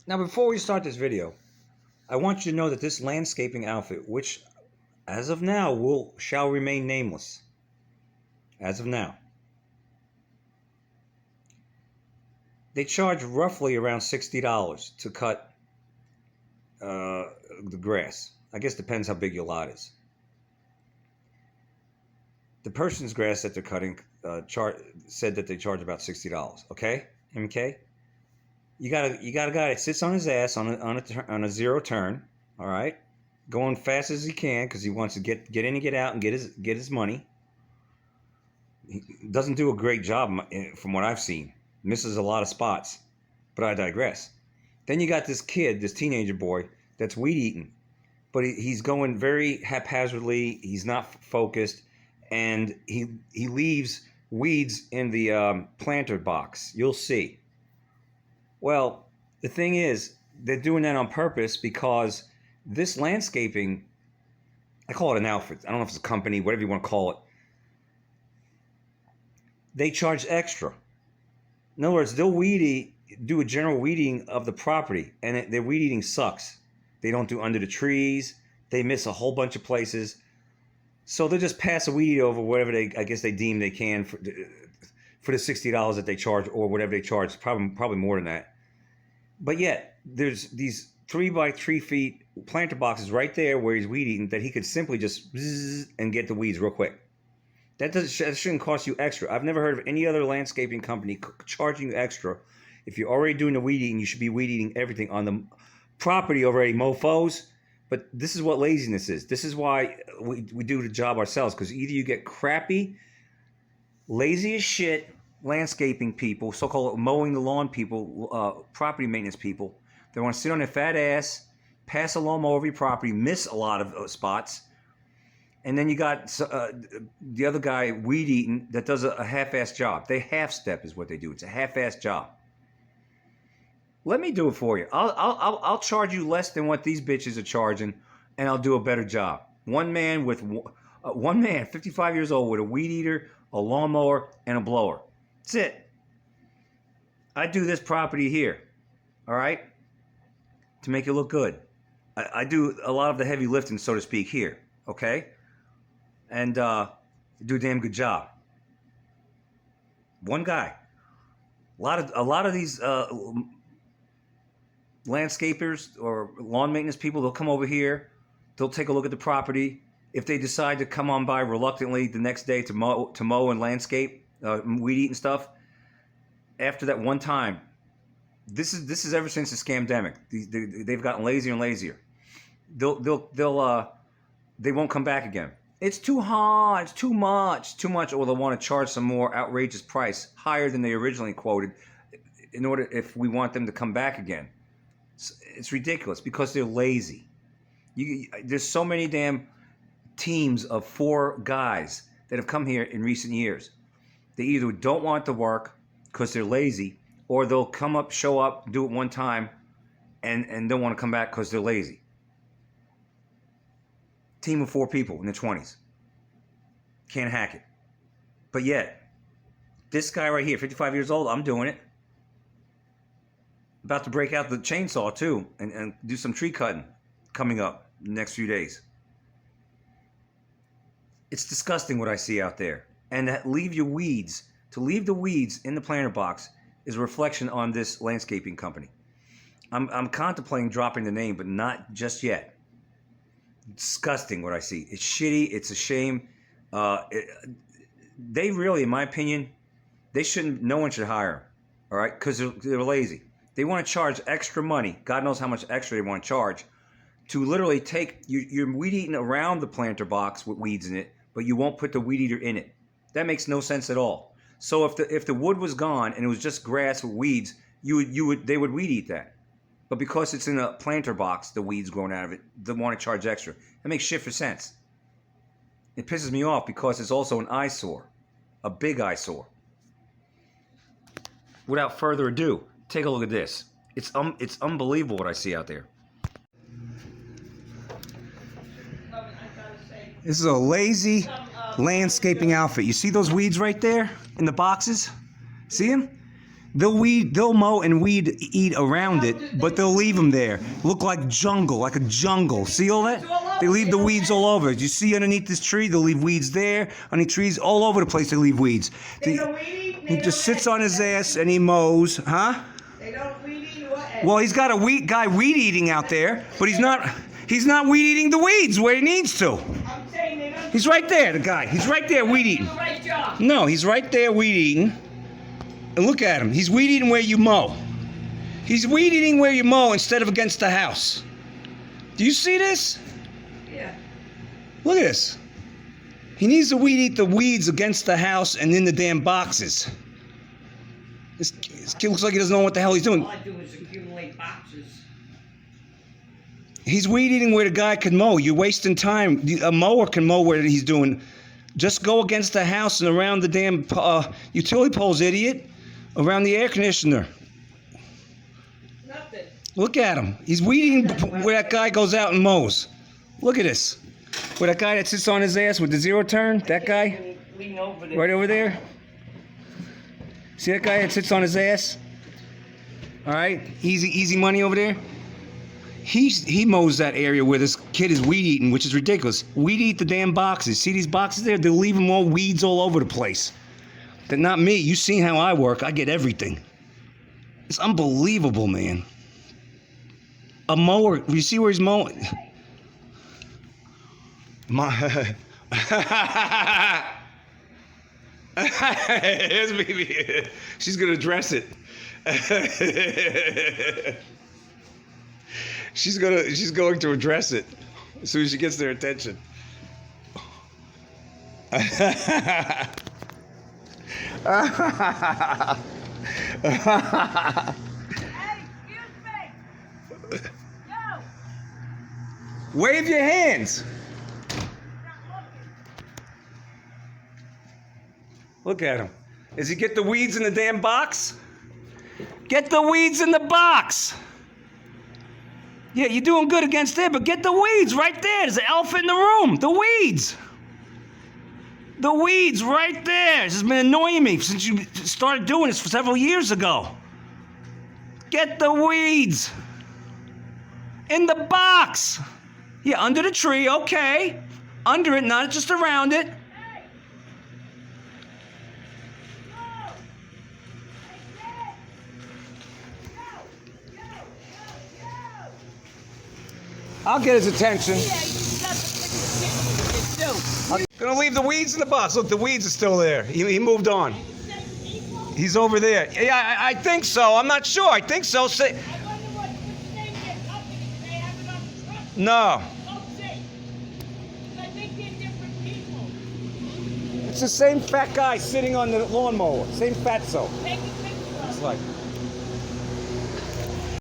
Now, before we start this video, I want you to know that this landscaping outfit, which as of now shall remain nameless, as of now, they charge roughly around $60 to cut the grass. I guess depends how big your lot is. The person's grass that they're cutting said that they charge about $60. Okay, MK. You got a guy that sits on his ass on a zero turn. All right, going fast as he can because he wants to get in and get out and get his money. He doesn't do a great job from what I've seen. Misses a lot of spots, but I digress. Then you got this kid, this teenager boy, that's weed eating, but he's going very haphazardly. He's not focused, and he leaves weeds in the planter box. You'll see. Well, the thing is, they're doing that on purpose because this landscaping, I call it an outfit. I don't know if it's a company, whatever you want to call it. They charge extra. In other words, they'll do a general weeding of the property, and their weed eating sucks. They don't do under the trees. They miss a whole bunch of places. So they'll just pass a weed over whatever I guess they deem they can for the $60 that they charge, or whatever they charge, probably more than that. But yet, there's these 3 by 3 feet planter boxes right there where he's weed eating that he could simply just bzzz and get the weeds real quick. That shouldn't cost you extra. I've never heard of any other landscaping company charging you extra. If you're already doing the weed eating, you should be weed eating everything on the property already, mofos. But this is what laziness is. This is why we do the job ourselves, because either you get crappy, lazy as shit landscaping people, so-called mowing the lawn people, property maintenance people. They want to sit on their fat ass, pass a lawnmower over your property, miss a lot of spots. And then you got the other guy weed eating that does a half-ass job. They half-step is what they do. It's a half-ass job. Let me do it for you. I'll charge you less than what these bitches are charging, and I'll do a better job. One man, 55 years old, with a weed eater, a lawnmower, and a blower. That's it. I do this property here, all right, to make it look good. I do a lot of the heavy lifting, so to speak, here, okay? And do a damn good job. One guy. A lot of these landscapers or lawn maintenance people, they'll come over here, they'll take a look at the property. If they decide to come on by reluctantly the next day to mow and landscape, weed eat and stuff, after that one time, this is ever since the scamdemic. They've gotten lazier and lazier. They won't come back again. It's too hard, it's too much, or they'll want to charge some more outrageous price, higher than they originally quoted, in order if we want them to come back again. It's ridiculous because they're lazy. There's so many damn teams of 4 guys that have come here in recent years. They either don't want to work because they're lazy, or they'll show up, do it one time, and don't want to come back because they're lazy. Team of 4 people in their 20s. Can't hack it. But yet, this guy right here, 55 years old, I'm doing it. About to break out the chainsaw too and do some tree cutting coming up in the next few days. It's disgusting what I see out there. And to leave the weeds in the planter box is a reflection on this landscaping company. I'm contemplating dropping the name, but not just yet. Disgusting what I see. It's shitty. It's a shame. They really, in my opinion, no one should hire them. All right? Because they're lazy. They want to charge extra money. God knows how much extra they want to charge to literally take you're weed eating around the planter box with weeds in it, but you won't put the weed eater in it. That makes no sense at all. So if the wood was gone and it was just grass with weeds, they would weed eat that. But because it's in a planter box, the weeds growing out of it, they want to charge extra. That makes shit for sense. It pisses me off because it's also an eyesore, a big eyesore. Without further ado, take a look at this. It's unbelievable what I see out there. This is a lazy landscaping outfit. You see those weeds right there in the boxes? See them? They'll mow and weed eat around it, but they'll leave them there. Look like jungle, like a jungle. See all that? They leave the weeds all over. You see underneath this tree, they'll leave weeds there. Underneath trees, all over the place, they leave weeds. He just sits on his ass and he mows, huh? They don't weed eat or what? Well, he's got a guy weed eating out there, but he's not weed eating the weeds where he needs to. I'm saying they don't. He's right there, the guy. He's right there weed eating. Do the right job. No, he's right there weed eating. And look at him. He's weed eating where you mow. He's weed eating where you mow instead of against the house. Do you see this? Yeah. Look at this. He needs to weed eat the weeds against the house and in the damn boxes. This kid looks like he doesn't know what the hell he's doing. All I do is accumulate boxes. He's weed eating where the guy can mow. You're wasting time. A mower can mow where he's doing. Just go against the house and around the damn utility poles, idiot. Around the air conditioner. Nothing. Look at him. He's weeding where that guy goes out and mows. Look at this. Where that guy that sits on his ass with the zero turn, that guy, Lean over there. right over there. See that guy that sits on his ass? All right, easy money over there. He mows that area where this kid is weed eating, which is ridiculous. Weed eat the damn boxes. See these boxes there? They'll leave them all weeds all over the place. But not me. You seen how I work. I get everything. It's unbelievable, man. A mower. You see where he's mowing? Here's baby. She's gonna dress it. She's going to address it as soon as she gets their attention. Hey, excuse me. No. Wave your hands. Look at him. Does he get the weeds in the damn box? Get the weeds in the box. Yeah, you're doing good against there, but get the weeds right there. There's an elephant in the room. The weeds. The weeds right there. This has been annoying me since you started doing this for several years ago. Get the weeds. In the box. Yeah, under the tree, okay. Under it, not just around it. I'll get his attention. I'm gonna leave the weeds in the box. Look, the weeds are still there. He moved on. He's over there. Yeah, I think so. I'm not sure. I think so. Say. No. It's the same fat guy sitting on the lawnmower. Same fatso. It's like.